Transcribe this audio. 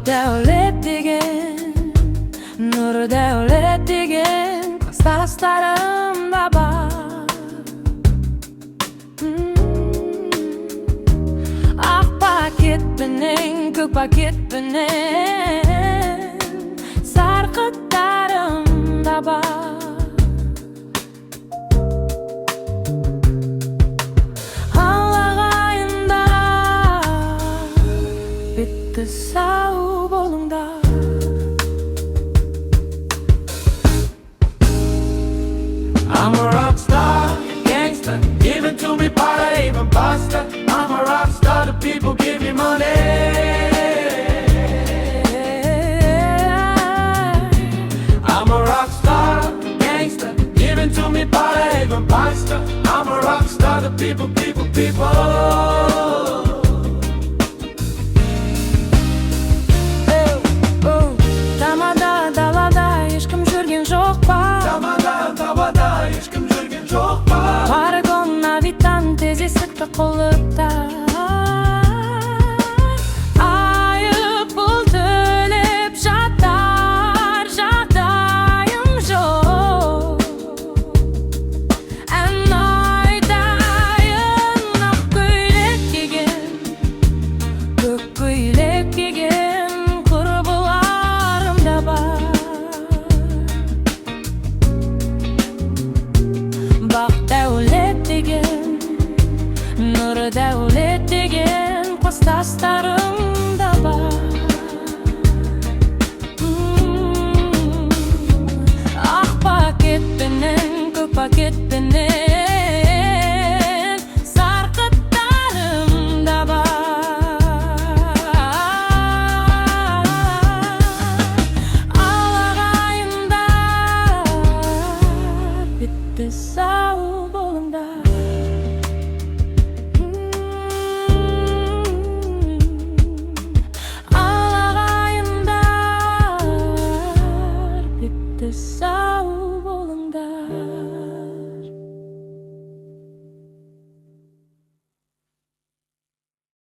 дәулет деген, нұр дәулет деген класстастарым да бар. Ақ пакетпенен, көк пакетпенен сарқыттарым да бар. Сау болыңдар. I'm a rock star, gangster, give it to me, para, even pasta. I'm a rock star, the people give me money. I'm a rock star, gangster, give it to me, para, even pasta. I'm a rock star, the people. Қолыпта айып бұл төлеп жатар жағдайым жоқ. Ән айтайын ақ көйлек киген, көк көйлек киген құрбыларым да бар. Бақ дәулет деген, нұр дәулет деген класстастарым